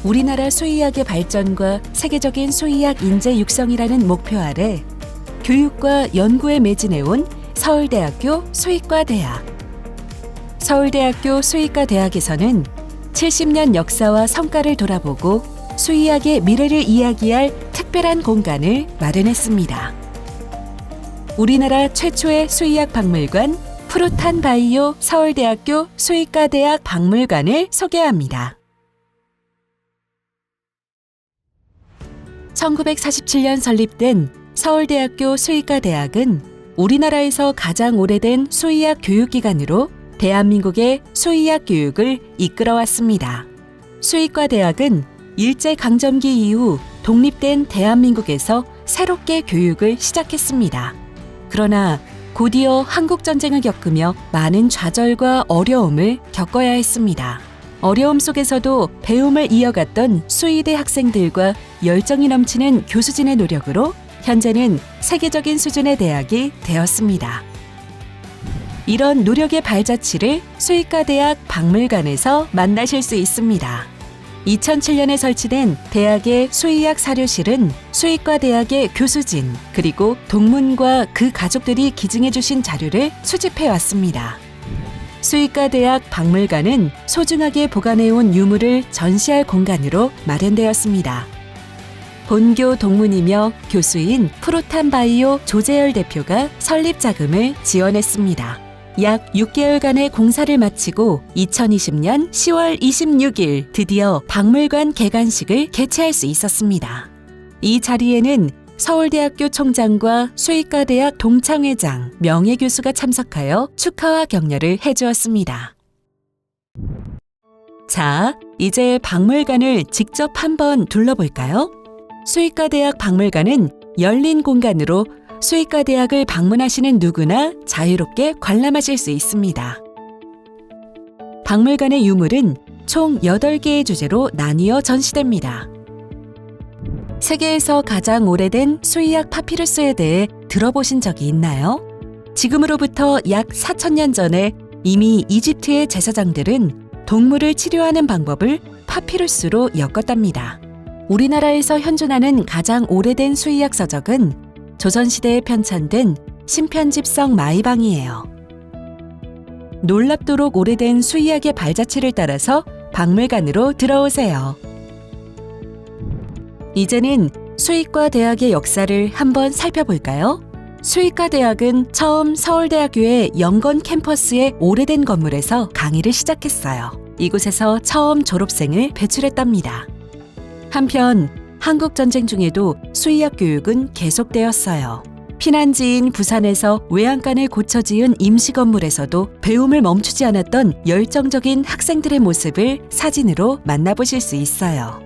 우리나라 수의학의 발전과 세계적인 수의학 인재 육성이라는 목표 아래 교육과 연구에 매진해온 서울대학교 수의과대학. 서울대학교 수의과대학에서는 70년 역사와 성과를 돌아보고 수의학의 미래를 이야기할 특별한 공간을 마련했습니다. 우리나라 최초의 수의학 박물관 프로탄 바이오 서울대학교 수의과대학 박물관을 소개합니다. 1947년 설립된 서울대학교 수의과대학은 우리나라에서 가장 오래된 수의학 교육기관으로 대한민국의 수의학 교육을 이끌어왔습니다. 수의과대학은 일제강점기 이후 독립된 대한민국에서 새롭게 교육을 시작했습니다. 그러나 곧이어 한국전쟁을 겪으며 많은 좌절과 어려움을 겪어야 했습니다. 어려움 속에서도 배움을 이어갔던 수의대 학생들과 열정이 넘치는 교수진의 노력으로 현재는 세계적인 수준의 대학이 되었습니다. 이런 노력의 발자취를 수의과대학 박물관에서 만나실 수 있습니다. 2007년에 설치된 대학의 수의학 사료실은 수의과대학의 교수진 그리고 동문과 그 가족들이 기증해 주신 자료를 수집해 왔습니다. 수의과대학 박물관은 소중하게 보관해온 유물을 전시할 공간으로 마련되었습니다. 본교 동문이며 교수인 프로탄 바이오 조재열 대표가 설립 자금을 지원했습니다. 약 6개월간의 공사를 마치고 2020년 10월 26일 드디어 박물관 개관식을 개최할 수 있었습니다. 이 자리에는 서울대학교 총장과 수의과대학 동창회장, 명예교수가 참석하여 축하와 격려를 해주었습니다. 자, 이제 박물관을 직접 한번 둘러볼까요? 수의과대학 박물관은 열린 공간으로 수의과대학을 방문하시는 누구나 자유롭게 관람하실 수 있습니다. 박물관의 유물은 총 8개의 주제로 나뉘어 전시됩니다. 세계에서 가장 오래된 수의학 파피루스에 대해 들어보신 적이 있나요? 지금으로부터 약 4,000년 전에 이미 이집트의 제사장들은 동물을 치료하는 방법을 파피루스로 엮었답니다. 우리나라에서 현존하는 가장 오래된 수의학 서적은 조선시대에 편찬된 신편집성 마이방이에요. 놀랍도록 오래된 수의학의 발자취를 따라서 박물관으로 들어오세요. 이제는 수의과대학의 역사를 한번 살펴볼까요? 수의과대학은 처음 서울대학교의 영건 캠퍼스의 오래된 건물에서 강의를 시작했어요. 이곳에서 처음 졸업생을 배출했답니다. 한편 한국전쟁 중에도 수의학 교육은 계속되었어요. 피난지인 부산에서 외양간을 고쳐 지은 임시 건물에서도 배움을 멈추지 않았던 열정적인 학생들의 모습을 사진으로 만나보실 수 있어요.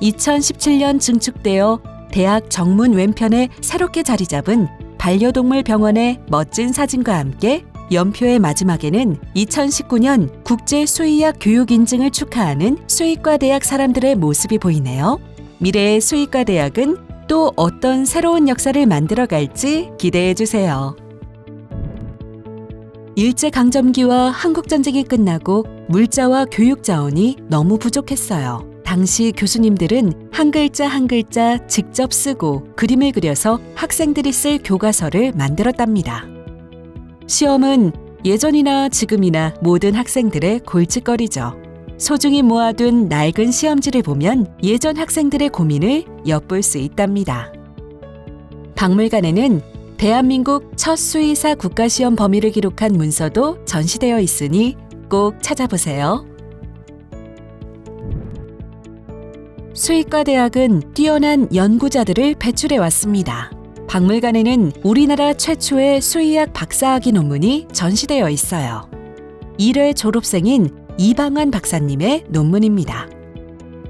2017년 증축되어 대학 정문 왼편에 새롭게 자리 잡은 반려동물 병원의 멋진 사진과 함께 연표의 마지막에는 2019년 국제수의학 교육 인증을 축하하는 수의과대학 사람들의 모습이 보이네요. 미래의 수의과대학은 또 어떤 새로운 역사를 만들어갈지 기대해 주세요. 일제강점기와 한국전쟁이 끝나고 물자와 교육 자원이 너무 부족했어요. 당시 교수님들은 한 글자 한 글자 직접 쓰고 그림을 그려서 학생들이 쓸 교과서를 만들었답니다. 시험은 예전이나 지금이나 모든 학생들의 골칫거리죠. 소중히 모아둔 낡은 시험지를 보면 예전 학생들의 고민을 엿볼 수 있답니다. 박물관에는 대한민국 첫 수의사 국가시험 범위를 기록한 문서도 전시되어 있으니 꼭 찾아보세요. 수의과대학은 뛰어난 연구자들을 배출해 왔습니다. 박물관에는 우리나라 최초의 수의학 박사학위 논문이 전시되어 있어요. 1회 졸업생인 이방환 박사님의 논문입니다.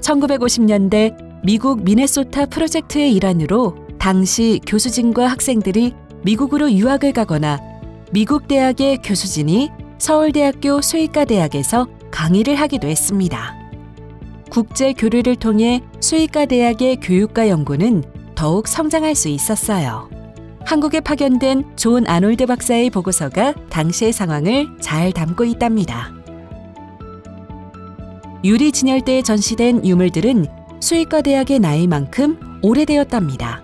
1950년대 미국 미네소타 프로젝트의 일환으로 당시 교수진과 학생들이 미국으로 유학을 가거나 미국 대학의 교수진이 서울대학교 수의과대학에서 강의를 하기도 했습니다. 국제 교류를 통해 수의과대학의 교육과 연구는 더욱 성장할 수 있었어요. 한국에 파견된 존 아놀드 박사의 보고서가 당시의 상황을 잘 담고 있답니다. 유리 진열대에 전시된 유물들은 수의과대학의 나이만큼 오래되었답니다.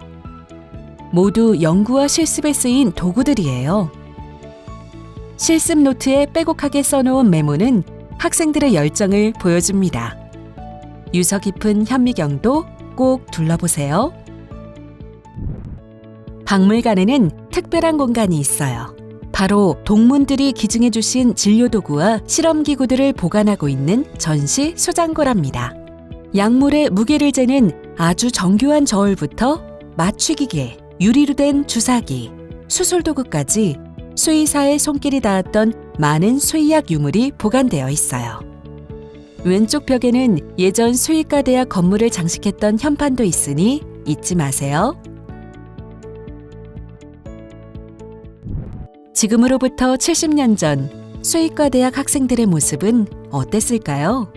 모두 연구와 실습에 쓰인 도구들이에요. 실습 노트에 빼곡하게 써놓은 메모는 학생들의 열정을 보여줍니다. 유서 깊은 현미경도 꼭 둘러보세요. 박물관에는 특별한 공간이 있어요. 바로 동문들이 기증해 주신 진료도구와 실험기구들을 보관하고 있는 전시 소장고랍니다. 약물의 무게를 재는 아주 정교한 저울부터 맞추기계, 유리로 된 주사기, 수술도구까지 수의사의 손길이 닿았던 많은 수의학 유물이 보관되어 있어요. 왼쪽 벽에는 예전 수의과대학 건물을 장식했던 현판도 있으니 잊지 마세요. 지금으로부터 70년 전 수의과대학 학생들의 모습은 어땠을까요?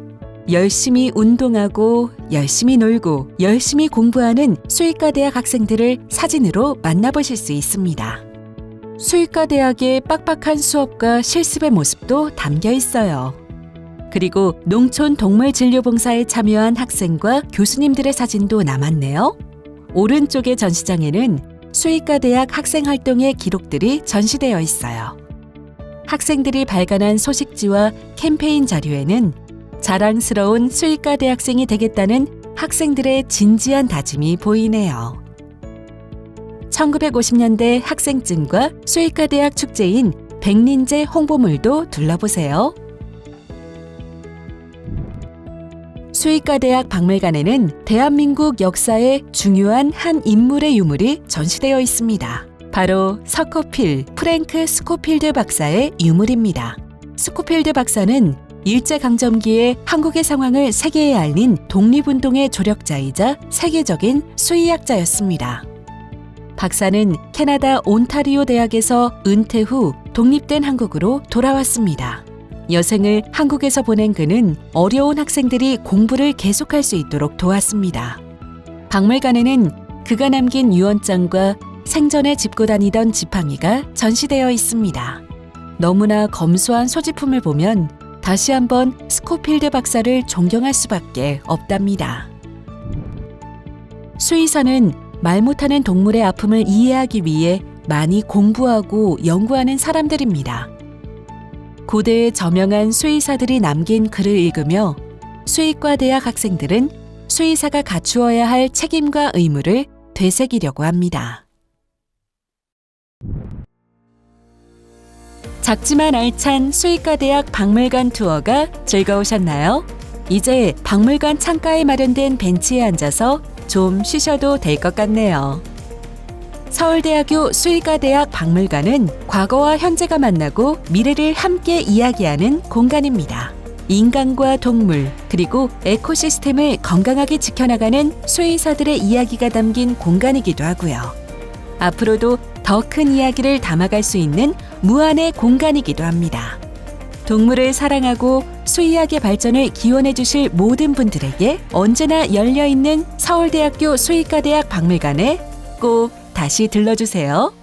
열심히 운동하고 열심히 놀고 열심히 공부하는 수의과대학 학생들을 사진으로 만나보실 수 있습니다. 수의과대학의 빡빡한 수업과 실습의 모습도 담겨 있어요. 그리고 농촌 동물진료봉사에 참여한 학생과 교수님들의 사진도 남았네요. 오른쪽의 전시장에는 수의과대학 학생활동의 기록들이 전시되어 있어요. 학생들이 발간한 소식지와 캠페인 자료에는 자랑스러운 수의과 대학생이 되겠다는 학생들의 진지한 다짐이 보이네요. 1950년대 학생증과 수의과 대학 축제인 백린제 홍보물도 둘러보세요. 수의과 대학 박물관에는 대한민국 역사의 중요한 한 인물의 유물이 전시되어 있습니다. 바로 서코필 프랭크 스코필드 박사의 유물입니다. 스코필드 박사는 일제강점기에 한국의 상황을 세계에 알린 독립운동의 조력자이자 세계적인 수의학자였습니다. 박사는 캐나다 온타리오 대학에서 은퇴 후 독립된 한국으로 돌아왔습니다. 여생을 한국에서 보낸 그는 어려운 학생들이 공부를 계속할 수 있도록 도왔습니다. 박물관에는 그가 남긴 유언장과 생전에 짚고 다니던 지팡이가 전시되어 있습니다. 너무나 검소한 소지품을 보면 다시 한번 스코필드 박사를 존경할 수밖에 없답니다. 수의사는 말 못하는 동물의 아픔을 이해하기 위해 많이 공부하고 연구하는 사람들입니다. 고대의 저명한 수의사들이 남긴 글을 읽으며 수의과 대학 학생들은 수의사가 갖추어야 할 책임과 의무를 되새기려고 합니다. 작지만 알찬 수의과대학 박물관 투어가 즐거우셨나요? 이제 박물관 창가에 마련된 벤치에 앉아서 좀 쉬셔도 될 것 같네요. 서울대학교 수의과대학 박물관은 과거와 현재가 만나고 미래를 함께 이야기하는 공간입니다. 인간과 동물, 그리고 에코시스템을 건강하게 지켜나가는 수의사들의 이야기가 담긴 공간이기도 하고요. 앞으로도 더 큰 이야기를 담아갈 수 있는 무한의 공간이기도 합니다. 동물을 사랑하고 수의학의 발전을 기원해 주실 모든 분들에게 언제나 열려있는 서울대학교 수의과대학 박물관에 꼭 다시 들러주세요.